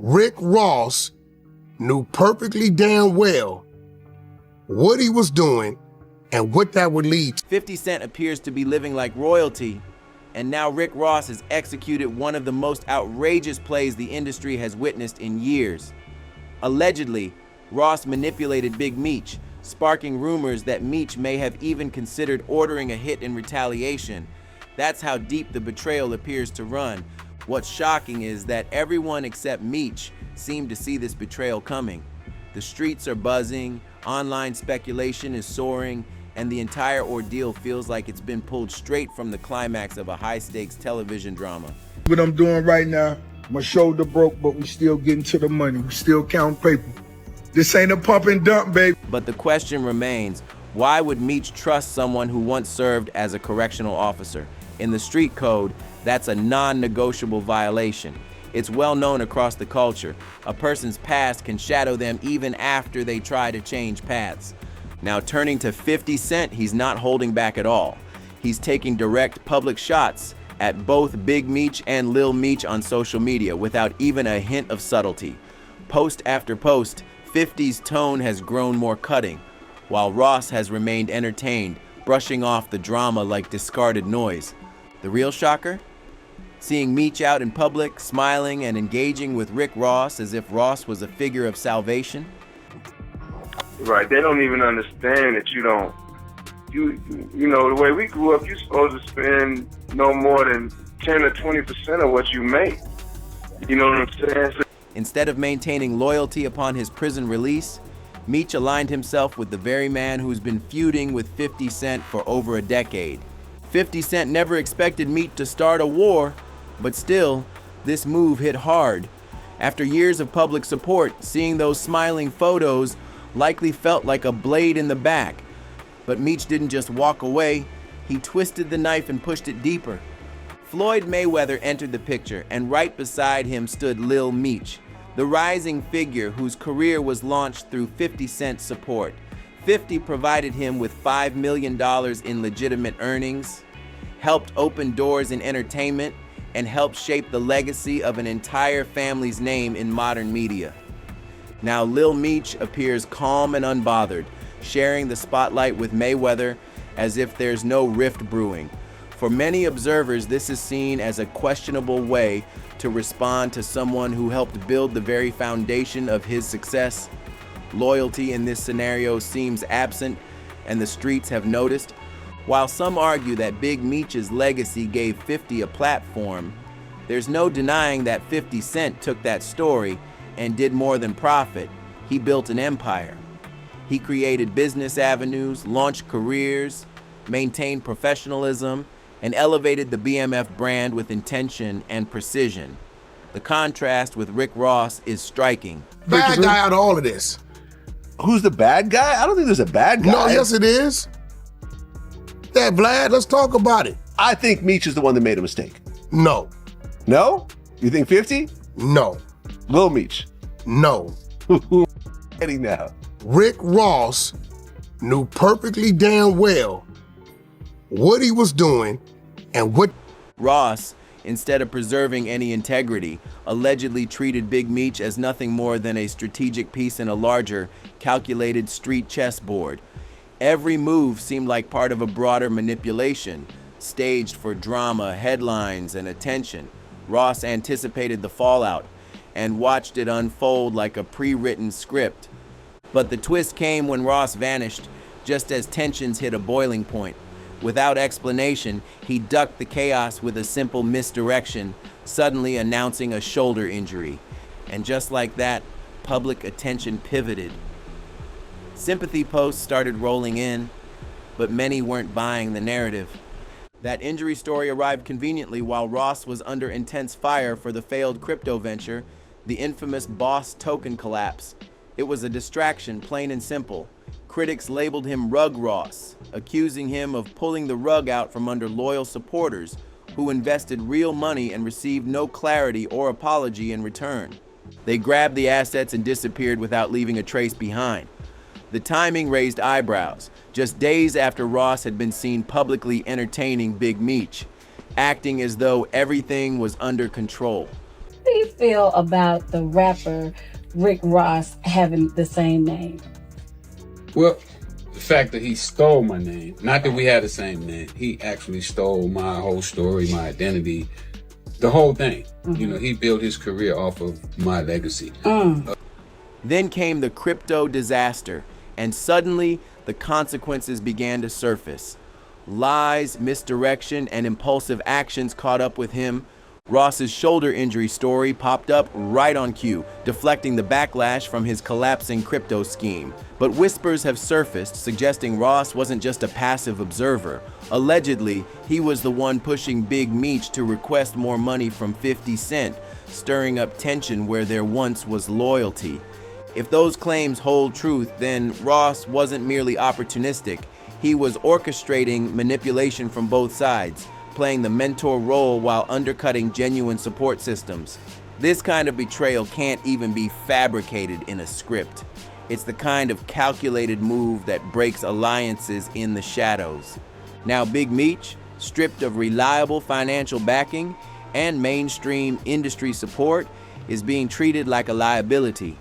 Rick Ross knew perfectly damn well what he was doing and what that would lead to. 50 Cent appears to be living like royalty, and now Rick Ross has executed one of the most outrageous plays the industry has witnessed in years. Allegedly, Ross manipulated Big Meech, sparking rumors that Meech may have even considered ordering a hit in retaliation. That's how deep the betrayal appears to run. What's shocking is that everyone except Meech seemed to see this betrayal coming. The streets are buzzing, online speculation is soaring, and the entire ordeal feels like it's been pulled straight from the climax of a high-stakes television drama. What I'm doing right now, my shoulder broke, but we still getting to the money. We still count paper. This ain't a pump and dump, baby. But the question remains, why would Meech trust someone who once served as a correctional officer? In the street code, that's a non-negotiable violation. It's well known across the culture. A person's past can shadow them even after they try to change paths. Now turning to 50 Cent, he's not holding back at all. He's taking direct public shots at both Big Meech and Lil Meech on social media without even a hint of subtlety. Post after post, 50's tone has grown more cutting, while Ross has remained entertained, brushing off the drama like discarded noise. The real shocker? Seeing Meech out in public, smiling and engaging with Rick Ross as if Ross was a figure of salvation. Right, they don't even understand that you know, the way we grew up, you're supposed to spend no more than 10 or 20% of what you make. You know what I'm saying? So instead of maintaining loyalty upon his prison release, Meech aligned himself with the very man who's been feuding with 50 Cent for over a decade. 50 Cent never expected Meech to start a war, but still, this move hit hard. After years of public support, seeing those smiling photos likely felt like a blade in the back. But Meech didn't just walk away, he twisted the knife and pushed it deeper. Floyd Mayweather entered the picture, and right beside him stood Lil Meech, the rising figure whose career was launched through 50 Cent's support. 50 provided him with $5 million in legitimate earnings, helped open doors in entertainment, and helped shape the legacy of an entire family's name in modern media. Now Lil Meech appears calm and unbothered, sharing the spotlight with Mayweather as if there's no rift brewing. For many observers, this is seen as a questionable way to respond to someone who helped build the very foundation of his success. Loyalty in this scenario seems absent, and the streets have noticed. While some argue that Big Meech's legacy gave 50 a platform, there's no denying that 50 Cent took that story and did more than profit. He built an empire. He created business avenues, launched careers, maintained professionalism, and elevated the BMF brand with intention and precision. The contrast with Rick Ross is striking. Bad guy out of all of this. Who's the bad guy? I don't think there's a bad guy. No, yes it is. Yeah, Vlad, let's talk about it. I think Meech is the one that made a mistake. No. No? You think 50? No. Lil Meech? No. Getting now. Rick Ross knew perfectly damn well what he was doing and what. Ross, instead of preserving any integrity, allegedly treated Big Meech as nothing more than a strategic piece in a larger, calculated street chessboard. Every move seemed like part of a broader manipulation, staged for drama, headlines, and attention. Ross anticipated the fallout and watched it unfold like a pre-written script. But the twist came when Ross vanished, just as tensions hit a boiling point. Without explanation, he ducked the chaos with a simple misdirection, suddenly announcing a shoulder injury. And just like that, public attention pivoted. Sympathy posts started rolling in, but many weren't buying the narrative. That injury story arrived conveniently while Ross was under intense fire for the failed crypto venture, the infamous Boss token collapse. It was a distraction, plain and simple. Critics labeled him Rug Ross, accusing him of pulling the rug out from under loyal supporters who invested real money and received no clarity or apology in return. They grabbed the assets and disappeared without leaving a trace behind. The timing raised eyebrows, just days after Ross had been seen publicly entertaining Big Meech, acting as though everything was under control. do you feel about the rapper Rick Ross having the same name? Well, the fact that he stole my name, not that we had the same name, he actually stole my whole story, my identity, the whole thing. You know, he built his career off of my legacy. Then came the crypto disaster, and suddenly the consequences began to surface. Lies, misdirection, and impulsive actions caught up with him. Ross's shoulder injury story popped up right on cue, deflecting the backlash from his collapsing crypto scheme. But whispers have surfaced suggesting Ross wasn't just a passive observer. Allegedly, he was the one pushing Big Meech to request more money from 50 Cent, stirring up tension where there once was loyalty. If those claims hold truth, then Ross wasn't merely opportunistic. He was orchestrating manipulation from both sides, playing the mentor role while undercutting genuine support systems. This kind of betrayal can't even be fabricated in a script. It's the kind of calculated move that breaks alliances in the shadows. Now Big Meech, stripped of reliable financial backing and mainstream industry support, is being treated like a liability.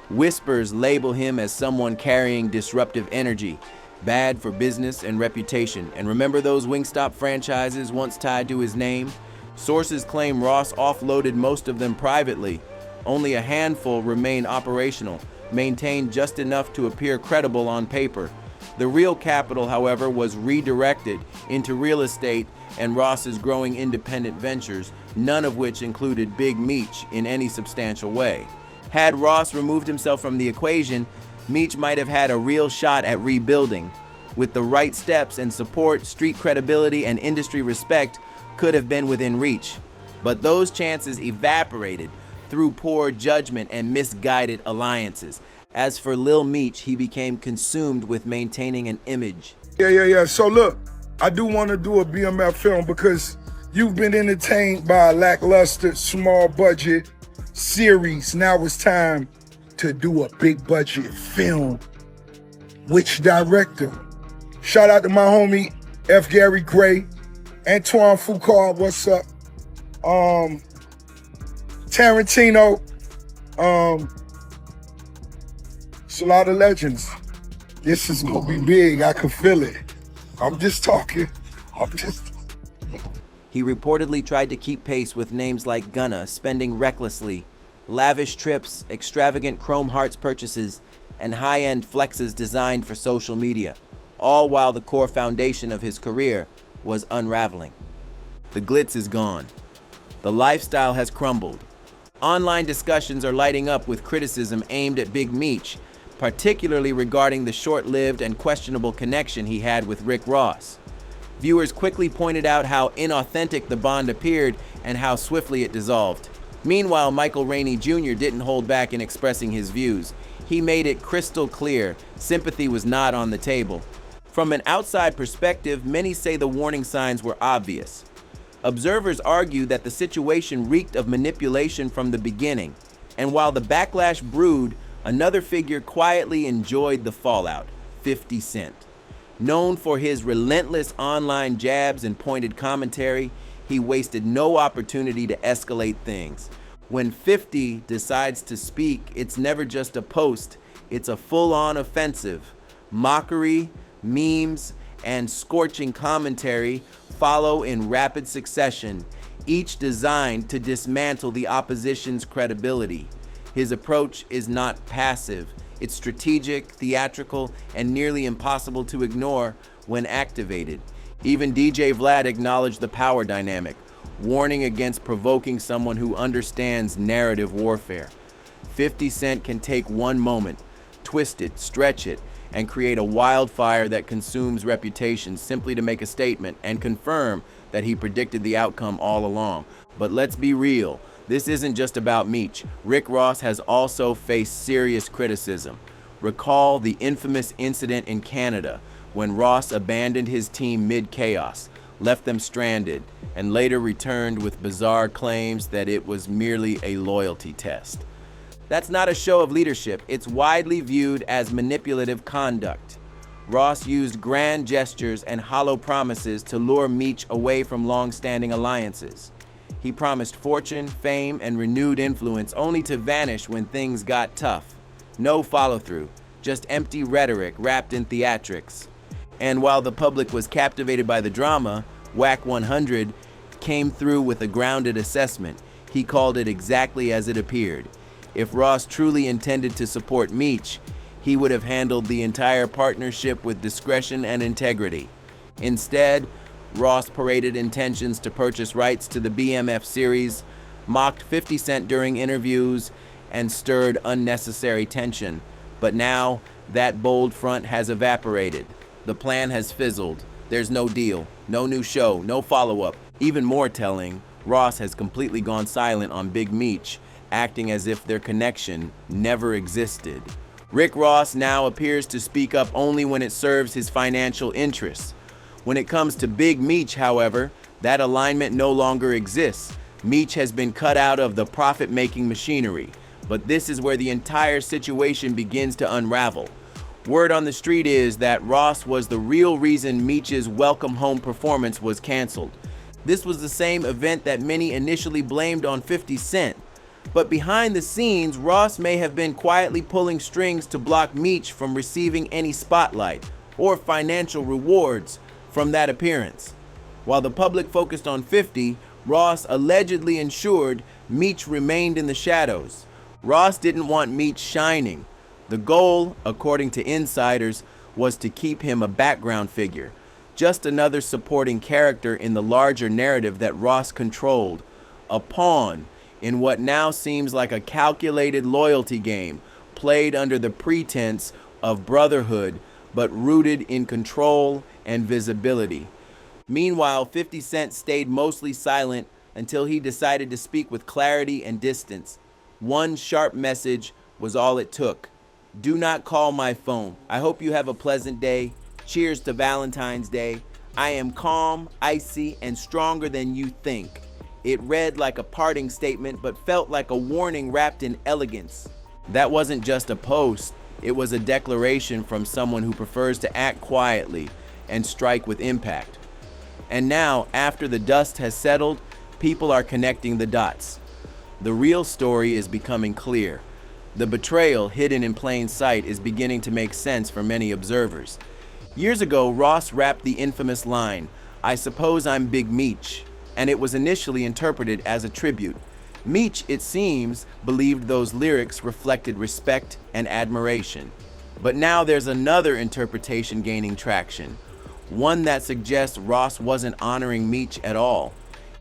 Whispers label him as someone carrying disruptive energy, bad for business and reputation. And remember those Wingstop franchises once tied to his name? Sources claim Ross offloaded most of them privately. Only a handful remain operational, maintained just enough to appear credible on paper. The real capital, however, was redirected into real estate and Ross's growing independent ventures, none of which included Big Meech in any substantial way. Had Ross removed himself from the equation, Meech might have had a real shot at rebuilding. With the right steps and support, street credibility and industry respect could have been within reach. But those chances evaporated through poor judgment and misguided alliances. As for Lil Meech, he became consumed with maintaining an image. Yeah. So look, I do want to do a BMF film because you've been entertained by a lackluster, small budget series. Now it's time to do a big budget film. Which director? Shout out to my homie F. Gary Gray, Antoine Foucault, what's up? Tarantino. It's a lot of legends. This is gonna be big. I can feel it. I'm just talking. He reportedly tried to keep pace with names like Gunna, spending recklessly, lavish trips, extravagant Chrome Hearts purchases, and high-end flexes designed for social media, all while the core foundation of his career was unraveling. The glitz is gone. The lifestyle has crumbled. Online discussions are lighting up with criticism aimed at Big Meech, particularly regarding the short-lived and questionable connection he had with Rick Ross. Viewers quickly pointed out how inauthentic the bond appeared and how swiftly it dissolved. Meanwhile, Michael Rainey Jr. didn't hold back in expressing his views. He made it crystal clear sympathy was not on the table. From an outside perspective, many say the warning signs were obvious. Observers argue that the situation reeked of manipulation from the beginning, and while the backlash brewed, another figure quietly enjoyed the fallout: 50 Cent. Known for his relentless online jabs and pointed commentary, he wasted no opportunity to escalate things. When 50 decides to speak, it's never just a post, it's a full-on offensive. Mockery, memes, and scorching commentary follow in rapid succession, each designed to dismantle the opposition's credibility. His approach is not passive. It's strategic, theatrical, and nearly impossible to ignore when activated. Even DJ Vlad acknowledged the power dynamic, warning against provoking someone who understands narrative warfare. 50 Cent can take one moment, twist it, stretch it, and create a wildfire that consumes reputation simply to make a statement and confirm that he predicted the outcome all along. But let's be real. This isn't just about Meech. Rick Ross has also faced serious criticism. Recall the infamous incident in Canada when Ross abandoned his team mid-chaos, left them stranded, and later returned with bizarre claims that it was merely a loyalty test. That's not a show of leadership. It's widely viewed as manipulative conduct. Ross used grand gestures and hollow promises to lure Meech away from long-standing alliances. He promised fortune, fame, and renewed influence only to vanish when things got tough. No follow-through, just empty rhetoric wrapped in theatrics. And while the public was captivated by the drama, Whack 100 came through with a grounded assessment. He called it exactly as it appeared. If Ross truly intended to support Meech, he would have handled the entire partnership with discretion and integrity. Instead, Ross paraded intentions to purchase rights to the BMF series, mocked 50 Cent during interviews, and stirred unnecessary tension. But now, that bold front has evaporated. The plan has fizzled. There's no deal, no new show, no follow-up. Even more telling, Ross has completely gone silent on Big Meech, acting as if their connection never existed. Rick Ross now appears to speak up only when it serves his financial interests. When it comes to Big Meech, however, that alignment no longer exists. Meech has been cut out of the profit-making machinery. But this is where the entire situation begins to unravel. Word on the street is that Ross was the real reason Meech's Welcome Home performance was canceled. This was the same event that many initially blamed on 50 Cent. But behind the scenes, Ross may have been quietly pulling strings to block Meech from receiving any spotlight or financial rewards from that appearance. While the public focused on 50, Ross allegedly ensured Meech remained in the shadows. Ross didn't want Meech shining. The goal, according to insiders, was to keep him a background figure, just another supporting character in the larger narrative that Ross controlled, a pawn in what now seems like a calculated loyalty game, played under the pretense of brotherhood, but rooted in control and visibility. Meanwhile, 50 Cent stayed mostly silent until he decided to speak with clarity and distance. One sharp message was all it took. Do not call my phone. I hope you have a pleasant day. Cheers to Valentine's Day. I am calm, icy, and stronger than you think. It read like a parting statement, but felt like a warning wrapped in elegance. That wasn't just a post. It was a declaration from someone who prefers to act quietly and strike with impact. And now, after the dust has settled, people are connecting the dots. The real story is becoming clear. The betrayal hidden in plain sight is beginning to make sense for many observers. Years ago, Ross rapped the infamous line, "I suppose I'm Big Meech," and it was initially interpreted as a tribute. Meech, it seems, believed those lyrics reflected respect and admiration. But now there's another interpretation gaining traction, one that suggests Ross wasn't honoring Meech at all.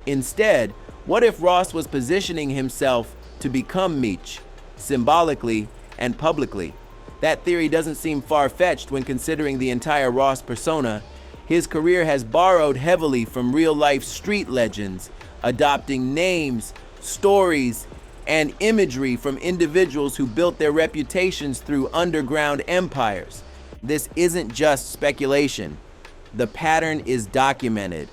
Instead, what if Ross was positioning himself to become Meech, symbolically and publicly? That theory doesn't seem far-fetched when considering the entire Ross persona. His career has borrowed heavily from real-life street legends, adopting names, stories, and imagery from individuals who built their reputations through underground empires. This isn't just speculation. The pattern is documented.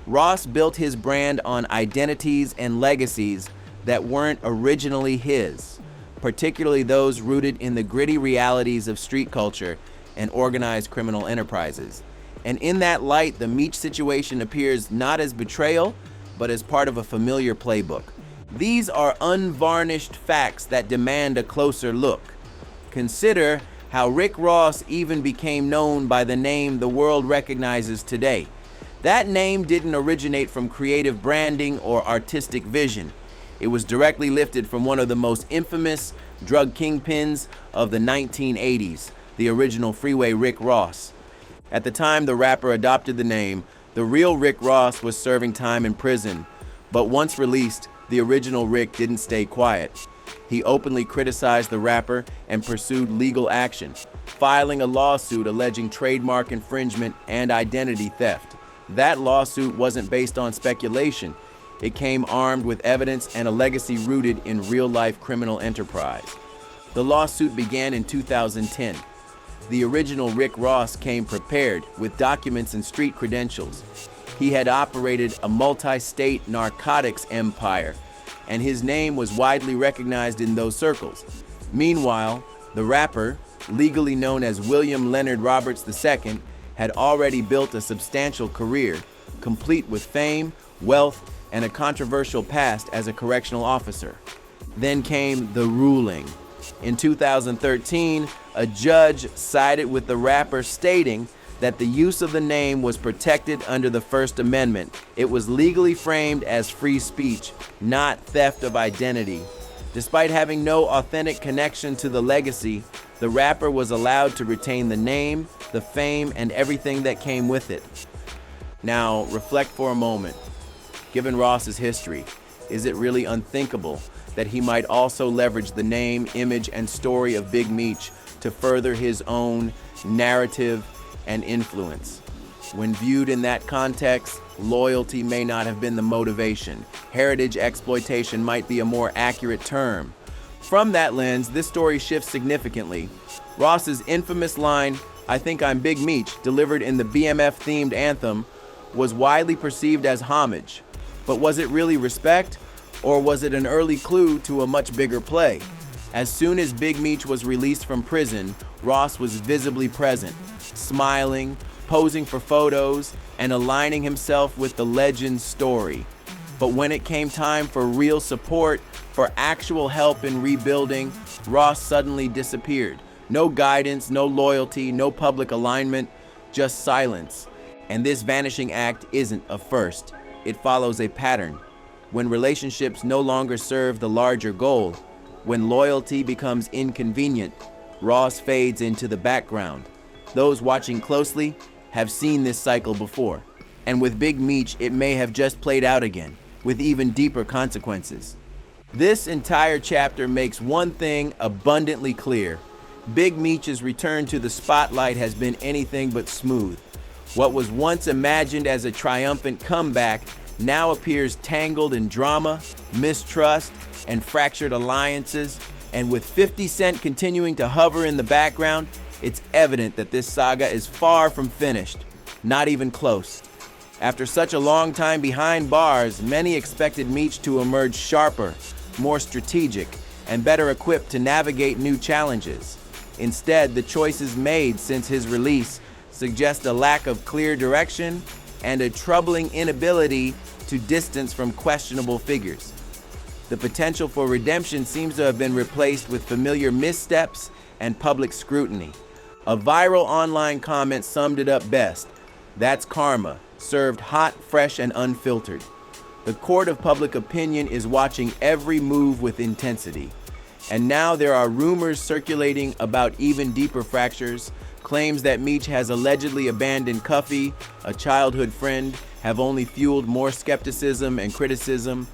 Ross built his brand on identities and legacies that weren't originally his, particularly those rooted in the gritty realities of street culture and organized criminal enterprises. And in that light, the Meech situation appears not as betrayal, but as part of a familiar playbook. These are unvarnished facts that demand a closer look. Consider how Rick Ross even became known by the name the world recognizes today. That name didn't originate from creative branding or artistic vision. It was directly lifted from one of the most infamous drug kingpins of the 1980s, the original Freeway Rick Ross. At the time the rapper adopted the name, the real Rick Ross was serving time in prison, but once released, the original Rick didn't stay quiet. He openly criticized the rapper and pursued legal action, filing a lawsuit alleging trademark infringement and identity theft. That lawsuit wasn't based on speculation. It came armed with evidence and a legacy rooted in real-life criminal enterprise. The lawsuit began in 2010. The original Rick Ross came prepared with documents and street credentials. He had operated a multi-state narcotics empire, and his name was widely recognized in those circles. Meanwhile, the rapper, legally known as William Leonard Roberts II, had already built a substantial career, complete with fame, wealth, and a controversial past as a correctional officer. Then came the ruling. In 2013, a judge sided with the rapper, stating that the use of the name was protected under the First Amendment. It was legally framed as free speech, not theft of identity. Despite having no authentic connection to the legacy, the rapper was allowed to retain the name, the fame, and everything that came with it. Now, reflect for a moment. Given Ross's history, is it really unthinkable that he might also leverage the name, image, and story of Big Meech to further his own narrative and influence? When viewed in that context, loyalty may not have been the motivation. Heritage exploitation might be a more accurate term. From that lens, this story shifts significantly. Ross's infamous line, "I think I'm Big Meech," delivered in the BMF-themed anthem, was widely perceived as homage. But was it really respect? Or was it an early clue to a much bigger play? As soon as Big Meech was released from prison, Ross was visibly present, smiling, posing for photos, and aligning himself with the legend's story. But when it came time for real support, for actual help in rebuilding, Ross suddenly disappeared. No guidance, no loyalty, no public alignment, just silence. And this vanishing act isn't a first. It follows a pattern. When relationships no longer serve the larger goal, when loyalty becomes inconvenient, Ross fades into the background. Those watching closely have seen this cycle before. And with Big Meech, it may have just played out again, with even deeper consequences. This entire chapter makes one thing abundantly clear. Big Meech's return to the spotlight has been anything but smooth. What was once imagined as a triumphant comeback now appears tangled in drama, mistrust, and fractured alliances. And with 50 Cent continuing to hover in the background, it's evident that this saga is far from finished, not even close. After such a long time behind bars, many expected Meech to emerge sharper, more strategic, and better equipped to navigate new challenges. Instead, the choices made since his release suggest a lack of clear direction and a troubling inability to distance from questionable figures. The potential for redemption seems to have been replaced with familiar missteps and public scrutiny. A viral online comment summed it up best. That's karma, served hot, fresh, and unfiltered. The court of public opinion is watching every move with intensity. And now there are rumors circulating about even deeper fractures. Claims that Meech has allegedly abandoned Cuffy, a childhood friend, have only fueled more skepticism and criticism,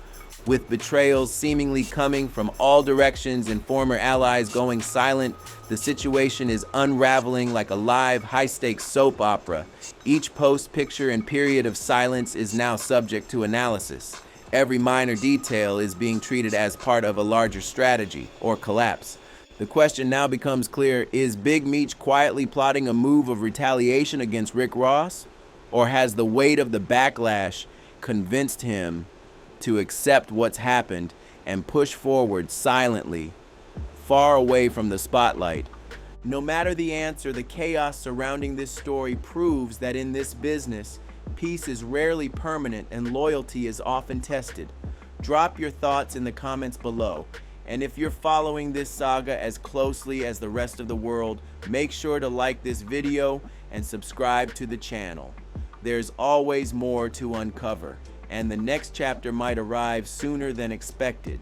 with betrayals seemingly coming from all directions and former allies going silent. The situation is unraveling like a live, high-stakes soap opera. Each post, picture, and period of silence is now subject to analysis. Every minor detail is being treated as part of a larger strategy or collapse. The question now becomes clear: is Big Meech quietly plotting a move of retaliation against Rick Ross? Or has the weight of the backlash convinced him to accept what's happened and push forward silently, far away from the spotlight? No matter the answer, the chaos surrounding this story proves that in this business, peace is rarely permanent and loyalty is often tested. Drop your thoughts in the comments below. And if you're following this saga as closely as the rest of the world, make sure to like this video and subscribe to the channel. There's always more to uncover, and the next chapter might arrive sooner than expected.